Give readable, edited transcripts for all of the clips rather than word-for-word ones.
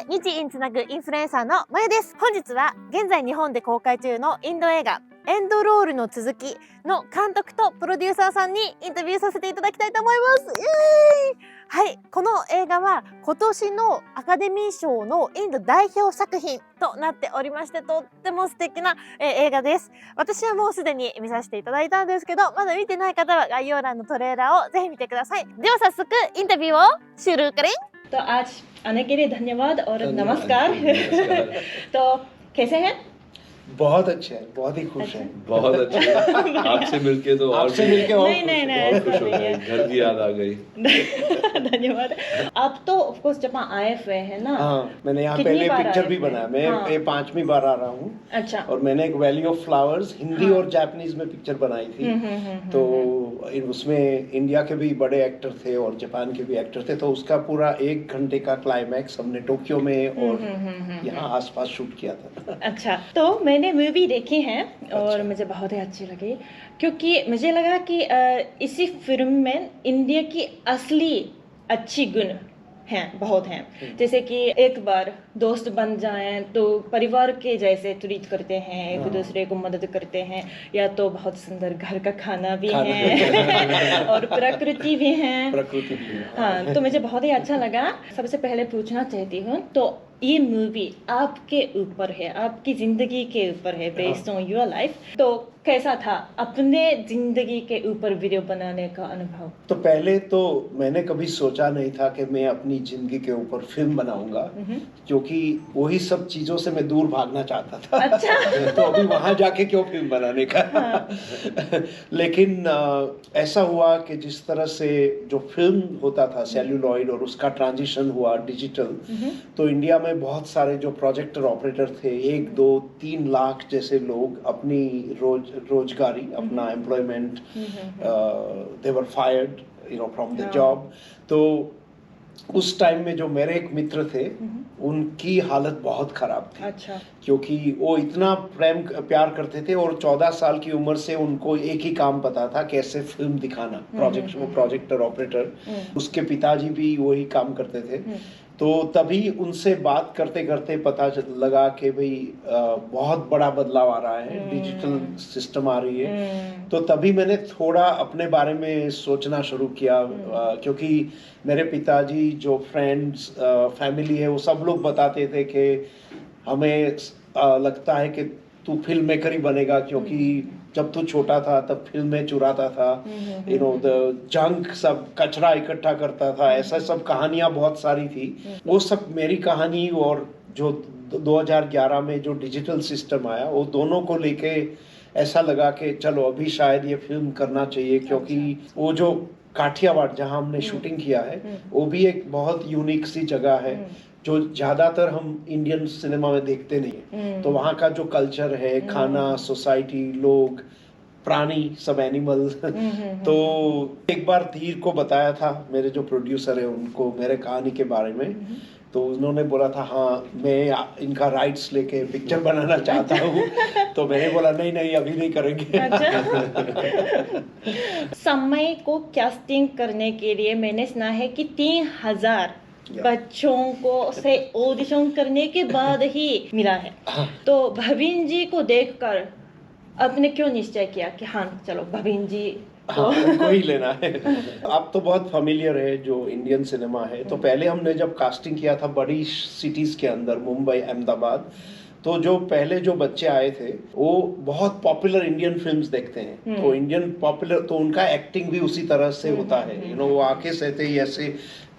日印つなぐインフルエンサーのまゆです。本日は現在日本で公開中のインド映画エンドロールの続きの監督とプロデューサーさんにインタビューさせていただきたいと思います。イエーイ。はい、この映画は今年のアカデミー賞のインド代表作品となっておりまして、とっても素敵な、映画です。私はもうすでに見させていただいたんですけど、まだ見てない方は概要欄のトレーラーをぜひ見てください。では早速インタビューをशुरू करें। तो आज आने के लिए धन्यवाद और नमस्कार। तो कैसे हैं? बहुत अच्छे हैं, बहुत ही खुश हैं। बहुत अच्छे आपसे मिलके तो आपसे मिलके और नहीं खुश हो गए, घर की याद आ गई। धन्यवाद। आप तो ऑफ कोर्स जहाँ आए हुए हैं ना। हाँ, मैंने यहाँ कितनी पहले बार पिक्चर आए भी थे? बनाया। मैं हाँ। ये 5वीं बार आ रहा हूँ। अच्छा। और मैंने एक वैली ऑफ फ्लावर्स हिंदी हाँ। और जापानीज में पिक्चर बनाई थी। तो उसमें इंडिया के भी बड़े एक्टर थे और जापान के भी एक्टर थे, तो उसका पूरा 1 घंटे का क्लाइमैक्स हमने टोक्यो में और यहाँ आसपास शूट किया था। अच्छा, तो मैंने मूवी देखी है और अच्छा। मुझे बहुत ही अच्छी लगी, क्योंकि मुझे लगा कि इसी फिल्म में इंडिया की असली अच्छी गुण हैं, बहुत हैं। जैसे कि एक बार दोस्त बन जाएं तो परिवार के जैसे ट्रीट करते हैं, एक दूसरे को मदद करते हैं, या तो बहुत सुंदर घर का खाना भी है और प्रकृति भी है। प्रकृति भी है। हाँ, तो मुझे बहुत ही अच्छा लगा। सबसे पहले पूछना चाहती हूँ, तो ये मूवी आपके ऊपर है, आपकी जिंदगी के ऊपर है, बेस्ड ऑन योर लाइफ। तो कैसा था अपने जिंदगी के ऊपर वीडियो बनाने का अनुभव? तो पहले तो मैंने कभी सोचा नहीं था कि मैं अपनी जिंदगी के ऊपर फिल्म बनाऊंगा, क्योंकि वही सब चीजों से मैं दूर भागना चाहता था। अच्छा। तो अभी वहां जाके क्यों फिल्म बनाने का। हाँ। लेकिन ऐसा हुआ कि जिस तरह से जो फिल्म होता था सेल्यूलॉइड और उसका ट्रांजिशन हुआ डिजिटल, तो इंडिया में बहुत सारे जो प्रोजेक्टर ऑपरेटर थे, 1, 2, 3 लाख जैसे लोग अपनी रोजगारी, अपना employment, they were fired from the job. तो उस टाइम में जो मेरे एक मित्र थे, उनकी हालत बहुत खराब थी। अच्छा। क्योंकि वो इतना प्यार करते थे और 14 साल की उम्र से उनको एक ही काम पता था, कैसे फिल्म दिखाना। वो प्रोजेक्टर ऑपरेटर, उसके पिताजी भी वही काम करते थे। तो तभी उनसे बात करते करते पता लगा कि भाई बहुत बड़ा बदलाव आ रहा है, डिजिटल सिस्टम आ रही है। तो तभी मैंने थोड़ा अपने बारे में सोचना शुरू किया, क्योंकि मेरे पिताजी, जो फ्रेंड्स, फैमिली है, वो सब लोग बताते थे कि हमें लगता है कि तू फिल्म मेकर ही बनेगा, क्योंकि जब तू छोटा था तब फिल्में चुराता था, द जंक, सब कचरा इकट्ठा करता था, ऐसा सब कहानियां बहुत सारी थी। वो सब मेरी कहानी और जो 2011 में जो डिजिटल सिस्टम आया, वो दोनों को लेके ऐसा लगा कि चलो अभी शायद ये फिल्म करना चाहिए, क्योंकि वो जो काठियावाड़ जहाँ हमने शूटिंग किया है, वो भी एक बहुत यूनिक सी जगह है जो ज्यादातर हम इंडियन सिनेमा में देखते नहीं है। तो वहाँ का जो कल्चर है, खाना, सोसाइटी, लोग, प्राणी, सब एनिमल। तो एक बार धीर को बताया था, मेरे जो प्रोड्यूसर है उनको, मेरे कहानी के बारे में। तो उन्होंने बोला था हाँ मैं इनका राइट्स लेके पिक्चर बनाना चाहता हूँ। तो मैंने बोला नहीं अभी नहीं करेंगे। अच्छा। समय को कास्टिंग करने के लिए मैंने सुना है कि 3000 बच्चों को से ऑडिशन करने के बाद ही मिला है। तो भवीन जी को देखकर आपने क्यों निश्चय किया कि हाँ चलो भवीन जी उनको ही लेना है। अब तो बहुत फेमिलियर है जो इंडियन सिनेमा है। तो पहले हमने जब कास्टिंग किया था बड़ी सिटीज के अंदर, मुंबई, अहमदाबाद, तो जो पहले जो बच्चे आए थे वो बहुत पॉपुलर इंडियन फिल्म्स देखते हैं। तो इंडियन पॉपुलर, तो उनका एक्टिंग भी उसी तरह से होता है। वो आके सहते ही ऐसे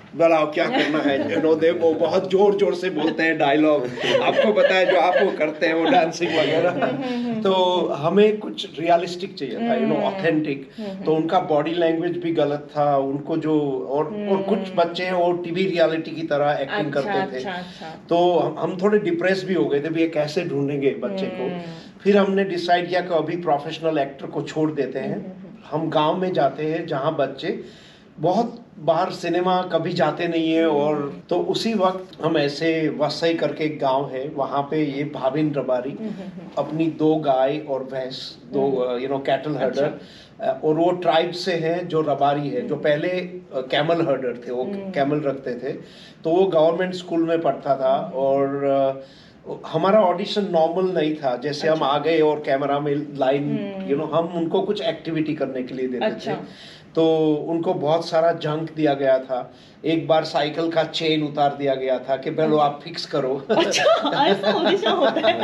बोला क्या करना है, वो बहुत जोर से बोलते हैं डायलॉग, आपको पता है जो आप वो करते हैं, वो डांसिंग वगैरह। तो हमें कुछ रियलिस्टिक चाहिए था, ऑथेंटिक। तो उनका बॉडी लैंग्वेज भी गलत था, उनको जो और कुछ बच्चे हैं वो टीवी रियलिटी की तरह एक्टिंग करते थे। तो हम थोड़े डिप्रेस भी हो गए थे, भी कैसे ढूंढेंगे बच्चे को। फिर हमने डिसाइड किया कि अभी प्रोफेशनल एक्टर को छोड़ देते हैं, हम गाँव में जाते हैं जहाँ बच्चे बहुत बाहर सिनेमा कभी जाते नहीं है। और तो उसी वक्त हम ऐसे वसई करके एक गांव है, वहाँ पे ये भाविन रबारी अपनी 2 गाय और भैंस, 2 कैटल हर्डर, और वो ट्राइब से हैं जो रबारी है, जो पहले कैमल हर्डर थे, वो कैमल रखते थे, तो वो गवर्नमेंट स्कूल में पढ़ता था। और हमारा ऑडिशन नॉर्मल नहीं था, जैसे हम आ गए और कैमरा में लाइन हम उनको कुछ एक्टिविटी करने के लिए देते थे, तो उनको बहुत सारा जंक दिया गया था। एक बार साइकिल का चेन उतार दिया गया था कि पहले आप फिक्स करो। अच्छा, ऐसा ऑडिशन होता है।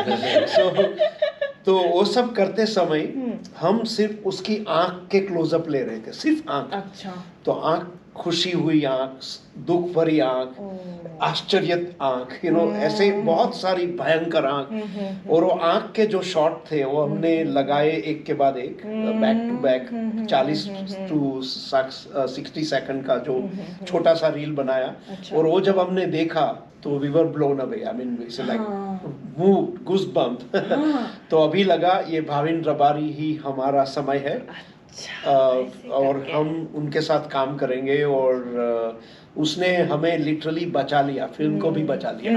तो वो सब करते समय हम सिर्फ उसकी आंख के क्लोजअप ले रहे थे, सिर्फ आंख। अच्छा। तो आंख, खुशी हुई आंख, दुख भरी आंख, आश्चर्य आंख, ऐसे बहुत सारी भयंकर आंख। और वो आंख के जो शॉट थे वो हमने लगाए एक के बाद एक, back to back, 40 to 60 second का जो छोटा सा रील बनाया। और वो जब हमने देखा तो we were blown away, I mean it's like move, goose bump. तो अभी लगा ये भाविन रबारी ही हमारा समय है। और हम उनके साथ काम करेंगे। और उसने हमें लिटरली बचा लिया, फिल्म को भी बचा लिया।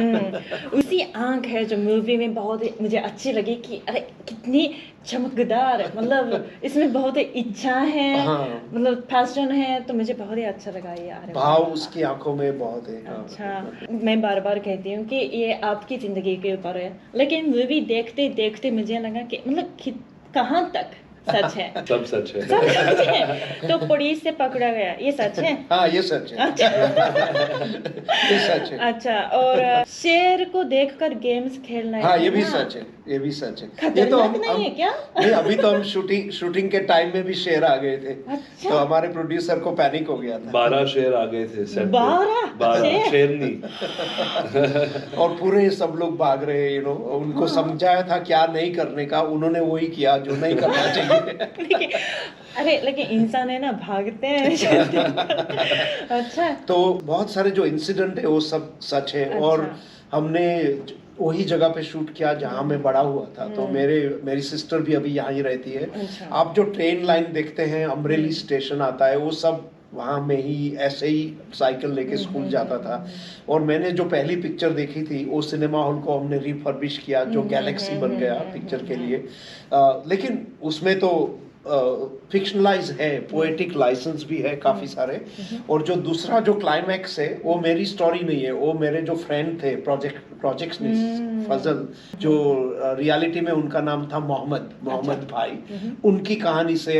उसी आंख है जो मूवी में बहुत मुझे अच्छी लगी कि अरे कितनी चमकदार है, मतलब इसमें बहुत इच्छा है, मतलब पैशन है, तो मुझे बहुत ही अच्छा लगा ये। अरे भाव उसकी आंखों में बहुत है। अच्छा, मैं बार बार कहती हूँ कि ये आपकी जिंदगी के ऊपर है, लेकिन मूवी देखते देखते मुझे लगा कि मतलब कहाँ तक सच है। सब सच है। सब सच है। तो पुलिस से पकड़ा गया, ये सच है? हाँ, ये सच है। अच्छा। ये सच है। अच्छा, और शेर को देखकर गेम्स खेलना, हाँ, ये भी सच है, ये भी सच है। ये तो हम नहीं है क्या? नहीं, अभी तो हम शूटिंग के टाइम में भी शेर आ गए थे। अच्छा। तो हमारे प्रोड्यूसर को पैनिक हो गया था। 12 शेर आ गए थे सेट पे। 12 शेरनी। और पूरे सब लोग भाग रहे, उनको समझाया था क्या नहीं करने का, उन्होंने वही किया जो नहीं करना चाहिए। लेकिन इंसान है ना, भागते हैं। अच्छा। तो बहुत सारे जो इंसिडेंट है वो सब सच है। और हमने वही जगह पे शूट किया जहाँ मैं बड़ा हुआ था। तो मेरी सिस्टर भी अभी यहाँ ही रहती है। आप जो ट्रेन लाइन देखते हैं, अमरेली स्टेशन आता है, वो सब वहाँ में ही ऐसे ही साइकिल लेके स्कूल जाता था। और मैंने जो पहली पिक्चर देखी थी, वो सिनेमा हॉल को हमने रिफर्बिश किया, जो गैलेक्सी बन गया पिक्चर के लिए। लेकिन उसमें तो फिक्शनलाइज है, पोएटिक लाइसेंस भी है काफी सारे। और जो दूसरा जो क्लाइमैक्स है वो मेरी स्टोरी नहीं है, वो मेरे जो फ्रेंड थे प्रोजेक्शनिस्ट फजल, जो रियलिटी में उनका नाम था मोहम्मद भाई, उनकी कहानी से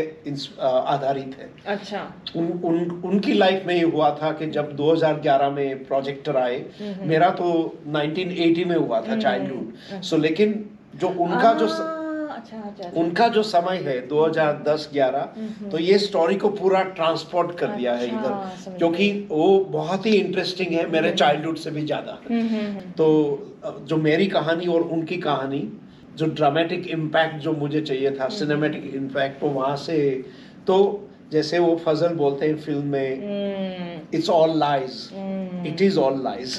आधारित है। अच्छा। उनकी लाइफ में ये हुआ था कि जब 2011 में प्रोजेक्टर आए, मेरा तो 1980 में हुआ था चाइल्डहुड। सो लेकिन जो उनका जो उनका जो समय है 2010-11, तो ये स्टोरी को पूरा ट्रांसपोर्ट कर दिया है इधर, क्योंकि वो बहुत ही इंटरेस्टिंग है मेरे चाइल्डहुड से भी ज्यादा। तो जो मेरी कहानी और उनकी कहानी, जो ड्रामेटिक इम्पैक्ट जो मुझे चाहिए था, सिनेमैटिक इम्पैक्ट, वो वहां से, तो जैसे वो फजल बोलते हैं फिल्म में, it's all lies, it is all lies.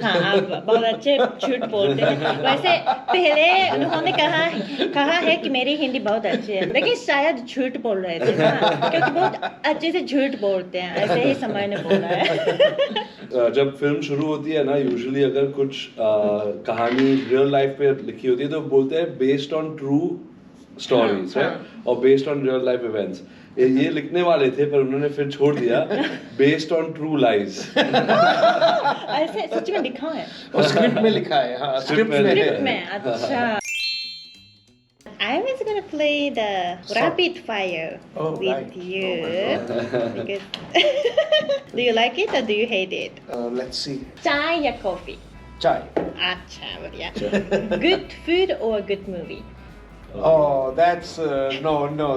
हाँ, आप बहुत अच्छे झूठ बोलते हैं। वैसे पहले उन्होंने कहा है कि मेरी हिंदी बहुत अच्छी है, लेकिन शायद झूठ बोल रहे थे ना, क्योंकि बहुत अच्छे से झूठ बोलते हैं, ऐसे ही समय ने बोला है। जब फिल्म शुरू होती है ना, यूजुअली अगर कुछ कहानी रियल लाइफ पे लिखी होती है तो बोलते हैं बेस्ड ऑन ट्रू स्टोरीज, और based on real life events. ये लिखने वाले थे पर उन्होंने फिर छोड़ दिया, बेस्ड ऑन ट्रू लाइज। ऐसे सच में लिखा है, और स्क्रिप्ट में लिखा है। हाँ, स्क्रिप्ट में। अच्छा। I was gonna play the rapid fire with you because do you like it or do you hate it? Let's see. चाय या कॉफी? चाय। अच्छा, बढ़िया। Good food or good movie? Oh, that's no,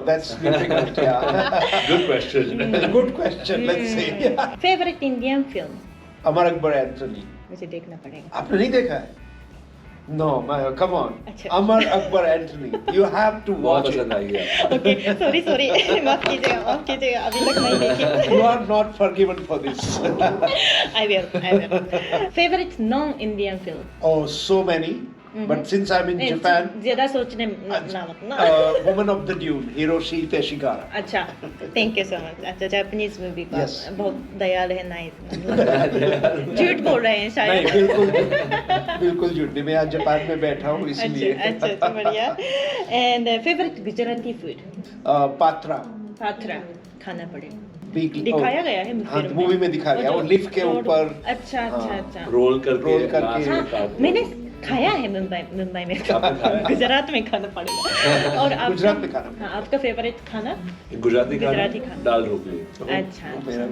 that's difficult. Yeah. Good question. Good question. Let's see. Favorite Indian film? Amar Akbar Anthony. मुझे देखना पड़ेगा। आपने नहीं देखा है? No, come on. अच्छा। Amar Akbar Anthony, you have to बहुत watch पसंद it. आई है। Okay, sorry, माफ कीजिएगा, अभी तक नहीं देखी। You are not forgiven for this. I will. Favorite non-Indian film? Oh, so many. But since I'm in Japan, ज्यादा सोचने ना मत ना। Woman of the Dune, Hiroshi Teshigara. अच्छा, थैंक यू सो मच। अच्छा, जापानीज मूवी का Yes. बहुत दयालु है, नाइस। झूठ बोल रहे हैं नहीं, शायद। बिल्कुल झूठ नहीं। मैं आज जापान में बैठा हूँ इसलिए। अच्छा, बढ़िया। And favourite Gujarati food? Patra Patra खाना पड़े। Big- दिखाया गया है हाँ, फिल्म मूवी में दिखाया गया। वो लिफ्ट के ऊपर अच्छा अच्छा हाँ। अच्छा। रोल करके रोल करके। लास्ट हाँ, में काट दो। मैंने खाया है मुंबई में। आपने खाया? गुजरात में खाना पड़ेगा। और आपका गुजरात में खाना। हाँ, आपका फेवरेट खाना? गुजराती गुजराती खाना, खाना। दाल ढोकली, अच्छा मेरा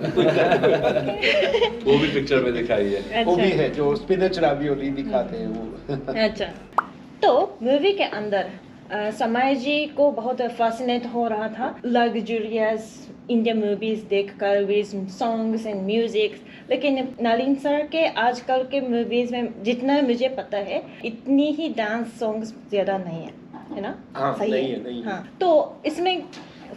वो भी पिक्चर में दिखाई है। वो भी अच्छा है जो स्पिनच रावियोली दिखाते हैं वो। अच्छा। तो मूवी के अंदर समय जी को बहुत फैसिनेट हो रहा था लग्जरियस इंडियन मूवीज देखकर विद सॉन्ग्स एंड म्यूजिक। लेकिन नलिन सर के आजकल के मूवीज में जितना मुझे पता है इतनी ही डांस सॉन्ग्स ज्यादा नहीं है ना? हाँ, सही नहीं है। हाँ, तो इसमें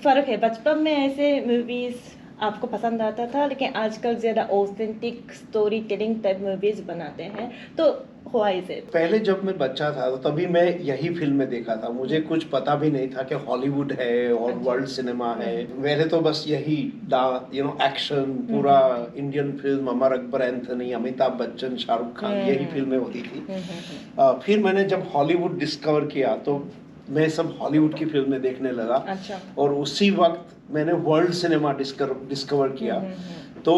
फर्क है। बचपन में ऐसे मूवीज आपको पसंद आता था, लेकिन आजकल ज्यादा authentic story telling type movies बनाते हैं, तो हुआ इसे। पहले जब मैं बच्चा था तो तभी मैं यही फिल्में देखा था। मुझे कुछ पता भी नहीं था कि हॉलीवुड है और वर्ल्ड सिनेमा है। मेरे तो बस यही एक्शन, पूरा इंडियन फिल्म, अमर अकबर एंथनी, अमिताभ बच्चन, शाहरुख खान, यही फिल्में होती थी। फिर मैंने जब हॉलीवुड डिस्कवर किया तो मैं सब हॉलीवुड की फिल्में देखने लगा। अच्छा। और उसी वक्त मैंने वर्ल्ड सिनेमा डिस्कवर किया। तो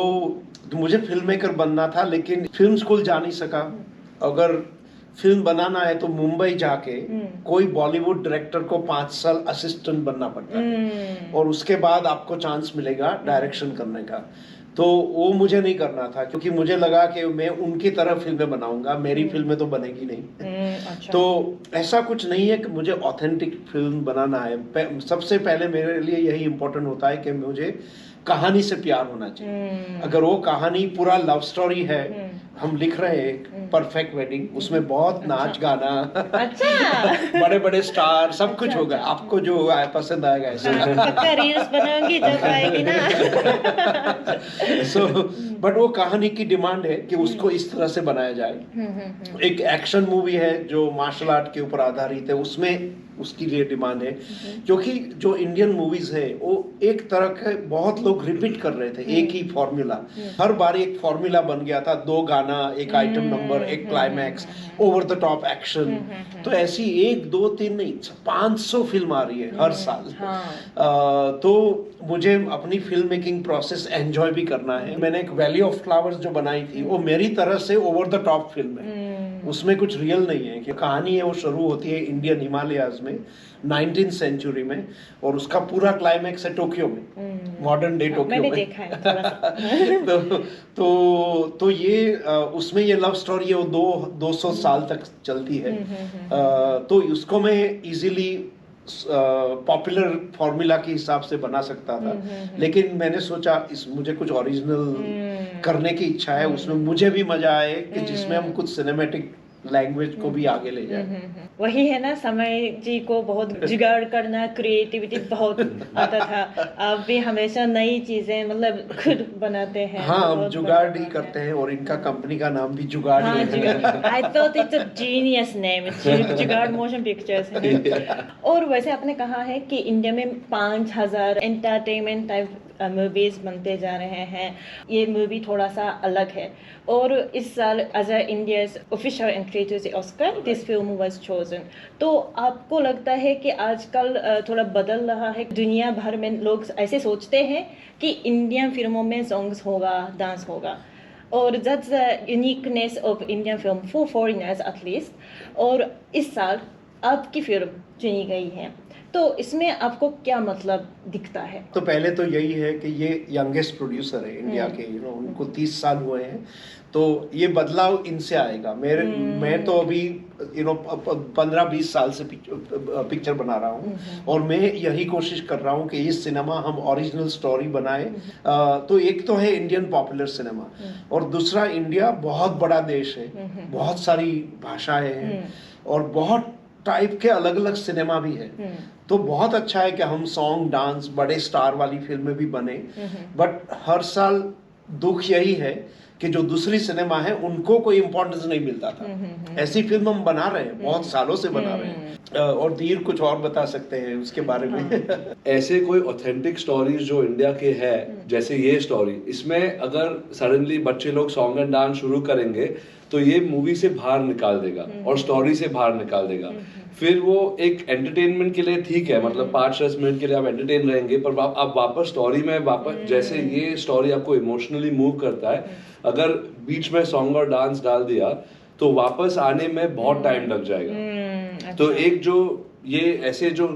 मुझे फिल्म मेकर बनना था, लेकिन फिल्म स्कूल जा नहीं सका। अगर फिल्म बनाना है तो मुंबई जाके कोई बॉलीवुड डायरेक्टर को 5 साल असिस्टेंट बनना पड़ता है और उसके बाद आपको चांस मिलेगा डायरेक्शन करने का। तो वो मुझे नहीं करना था, क्योंकि मुझे लगा कि मैं उनकी तरह फिल्में बनाऊंगा, मेरी फिल्में तो बनेगी नहीं। अच्छा। तो ऐसा कुछ नहीं है कि मुझे ऑथेंटिक फिल्म बनाना है। सबसे पहले मेरे लिए यही इम्पोर्टेंट होता है कि मुझे कहानी से प्यार होना चाहिए। अगर वो कहानी पूरा लव स्टोरी है, हम लिख रहे हैं परफेक्ट वेडिंग, उसमें बहुत नाच गाना, अच्छा। बड़े बड़े स्टार, सब कुछ होगा। आपको जो पसंद आएगा ऐसा। पक्का रील्स बनाऊंगी जब आएगी ना। बट वो कहानी की डिमांड है कि उसको इस तरह से बनाया जाए। एक एक्शन मूवी है जो मार्शल आर्ट के ऊपर आधारित है, उसमें उसकी लिए डिमांड है। क्योंकि जो इंडियन मूवीज है वो एक तरह के बहुत लोग रिपीट कर रहे थे एक ही फॉर्मूला। हर बार एक फॉर्मूला बन गया था, 2 गाना, एक आइटम नंबर, एक climax, over the top action. तो ऐसी 1 2 3 नहीं, 500 फिल्म आ रही है हर साल। तो मुझे अपनी फिल्म मेकिंग प्रोसेस एंजॉय भी करना है। मैंने एक वैली ऑफ फ्लावर्स जो बनाई थी वो मेरी तरह से ओवर द टॉप फिल्म है। उसमें कुछ रियल नहीं है। कि कहानी है वो शुरू होती है इंडियन हिमालयाज में 19th सेंचुरी में, और उसका पूरा क्लाइमैक्स है टोक्यो में, मॉडर्न डे टोक्यो मैंने में। देखा है थोड़ा सा। तो ये उसमें ये लव स्टोरी है, वो 200 साल तक चलती है। तो उसको मैं इजीली पॉपुलर फॉर्मूला के हिसाब से बना सकता था, लेकिन मैंने सोचा मुझे कुछ ओरिजिनल करने की इच्छा है। उसमें मुझे भी मजा आए कि जिसमें हम कुछ सिनेमैटिक लैंग्वेज को भी आगे ले जाए। वही है ना, समय जी को बहुत जुगाड़ करना, क्रिएटिविटी बहुत आता था। आप भी हमेशा नई चीजें मतलब खुद बनाते हैं। हाँ, हम बहुत जुगाड़ बड़ा- ही करते हैं और इनका कंपनी का नाम भी जुगाड़ हाँ, ही है। I thought it's a genius name. जुगाड़ मोशन पिक्चर्स है। और वैसे आपने कहा है कि इंडिया में 5000 एंटरटेनमेंट टाइप मूवीज बनते जा रहे हैं। ये मूवी थोड़ा सा अलग है, और इस साल as India's official entry to the Oscar this film was chosen. तो आपको लगता है कि आजकल थोड़ा बदल रहा है, दुनिया भर में लोग ऐसे सोचते हैं कि इंडियन फिल्मों में सॉन्ग्स होगा, डांस होगा, और that's the uniqueness of Indian film for foreigners at least। और इस साल आपकी फिल्म चुनी गई है, तो इसमें आपको क्या मतलब दिखता है? तो पहले तो यही है कि ये यंगेस्ट प्रोड्यूसर है इंडिया के, उनको 30 साल हुए हैं। तो ये बदलाव इनसे आएगा। मैं तो अभी 15-20 साल से पिक्चर बना रहा हूँ, और मैं यही कोशिश कर रहा हूँ कि ये सिनेमा हम ओरिजिनल स्टोरी बनाए। तो एक तो है इंडियन पॉपुलर सिनेमा, और दूसरा इंडिया बहुत बड़ा देश है, बहुत सारी भाषाएं हैं, और बहुत टाइप के अलग अलग सिनेमा भी है। तो बहुत अच्छा है कि हम सॉन्ग, डांस, बड़े स्टार वाली फिल्में भी बने। बट हर साल दुख यही है कि जो दूसरी सिनेमा है उनको कोई इम्पोर्टेंस नहीं मिलता था। ऐसी फिल्म हम बना रहे हैं, बहुत सालों से बना रहे हैं। और धीर कुछ और बता सकते हैं उसके बारे में। ऐसे कोई ऑथेंटिक स्टोरीज जो इंडिया के है, जैसे ये स्टोरी, इसमें अगर सडनली बच्चे लोग सॉन्ग एंड डांस शुरू करेंगे तो ये मूवी से बाहर निकाल देगा और स्टोरी से बाहर निकाल देगा। फिर वो एक एंटरटेनमेंट के लिए ठीक है, मतलब 5-10 मिनट के लिए आप एंटरटेन रहेंगे, पर आप वापस स्टोरी में वापस, जैसे ये स्टोरी आपको इमोशनली मूव करता है, अगर बीच में सॉन्ग और डांस डाल दिया तो वापस आने में बहुत टाइम लग जाएगा। तो एक जो ये ऐसे जो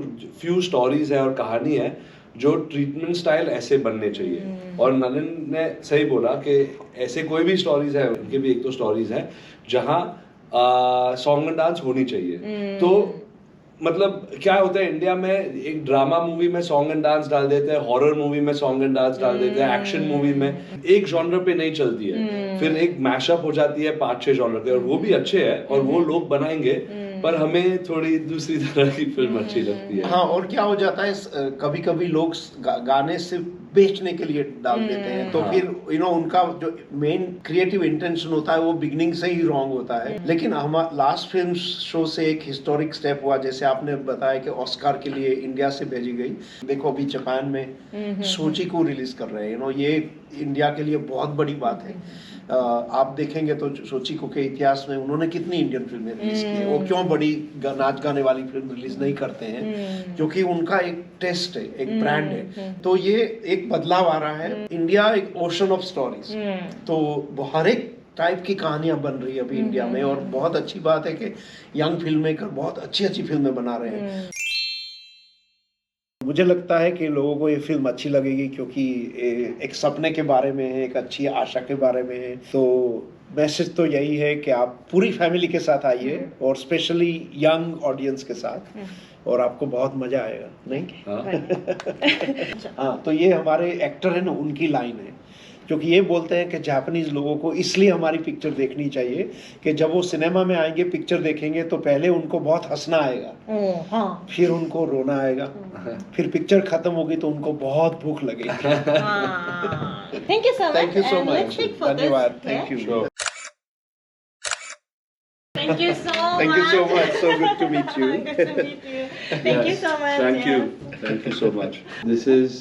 फ्यू स्टोरीज है और कहानी है, जो ट्रीटमेंट स्टाइल ऐसे बनने चाहिए। और नलिन ने सही बोला कि ऐसे कोई भी स्टोरीज है, उनके भी एक दो स्टोरीज है जहाँ सॉन्ग एंड डांस होनी चाहिए। तो मतलब क्या होता है इंडिया में, एक ड्रामा मूवी में सॉन्ग एंड डांस डाल देते हैं, हॉरर मूवी में सॉन्ग एंड डांस डाल देते हैं, एक्शन मूवी में एक जॉनर पे नहीं चलती है, फिर एक मैशअप हो जाती है 5-6 जॉनर के, और वो भी अच्छे हैं और वो लोग बनाएंगे, पर हमें थोड़ी दूसरी तरह की फिल्म अच्छी लगती है। हाँ, और क्या हो जाता है, कभी कभी लोग गाने सिर्फ बेचने के लिए डाल देते हैं, तो फिर उनका जो मेन क्रिएटिव इंटेंशन होता है वो बिगनिंग से ही रॉन्ग होता है। लेकिन हमारा लास्ट फिल्म शो से एक हिस्टोरिक स्टेप हुआ, जैसे आपने बताया कि ऑस्कार के लिए इंडिया से भेजी गई। देखो अभी जापान में सोची को रिलीज कर रहे हैं, ये इंडिया के लिए बहुत बड़ी बात है। आप देखेंगे तो सोची को के इतिहास में उन्होंने कितनी इंडियन फिल्में रिलीज की है। वो क्यों बड़ी नाच गाने वाली फिल्म रिलीज नहीं करते हैं, क्योंकि उनका एक टेस्ट है, एक ब्रांड है। तो ये एक बदलाव आ रहा है। इंडिया एक ओशन ऑफ स्टोरीज, तो हर एक टाइप की कहानियां बन रही है अभी इंडिया में, और बहुत अच्छी बात है कि यंग फिल्म मेकर बहुत अच्छी अच्छी फिल्में बना रहे हैं। मुझे लगता है कि लोगों को ये फिल्म अच्छी लगेगी, क्योंकि एक सपने के बारे में है, एक अच्छी आशा के बारे में है। तो मैसेज तो यही है कि आप पूरी फैमिली के साथ आइए, और स्पेशली यंग ऑडियंस के साथ, और आपको बहुत मजा आएगा। नहीं? हाँ, तो ये हमारे एक्टर है ना, उनकी लाइन है, क्योंकि ये बोलते हैं कि जापानीज लोगों को इसलिए हमारी पिक्चर देखनी चाहिए कि जब वो सिनेमा में आएंगे, पिक्चर देखेंगे, तो पहले उनको बहुत हंसना आएगा, फिर उनको रोना आएगा, फिर पिक्चर खत्म होगी तो उनको बहुत भूख लगेगी। Thank you so much. Thank you so And much. let's take photos. धन्यवाद। Okay? Thank you. Thank you so much. Thank you so much. So good to meet you. Good to meet you. Thank you so much. Thank you. Thank you so much. This is,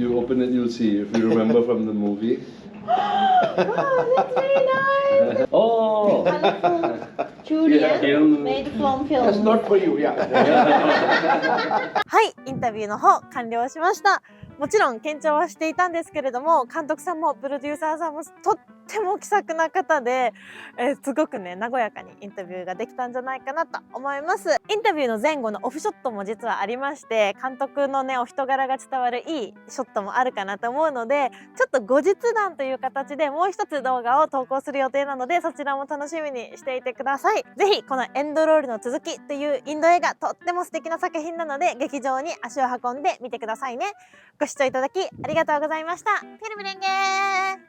you open it, you'll see, if you remember from the movie. Wow, that's very nice. Oh! Colorful Julian made from film. That's not for you, yeah. はい、インタビューの方完了しました。もちろん緊張はしていたんですけれども、監督さんもプロデューサーさんもとっても気さくな方で、すごくね和やかにインタビューができたんじゃないかなと思います。インタビューの前後のオフショットも実はありまして、監督のねお人柄が伝わるいいショットもあるかなと思うので、ちょっと後日談という形でもう一つ動画を投稿する予定なので、そちらも楽しみにしていてください。ぜひこのエンドロールの続きというインド映画、とっても素敵な作品なので劇場に足を運んでみてくださいね。ご視聴いただきありがとうございました。フィルムレンゲー。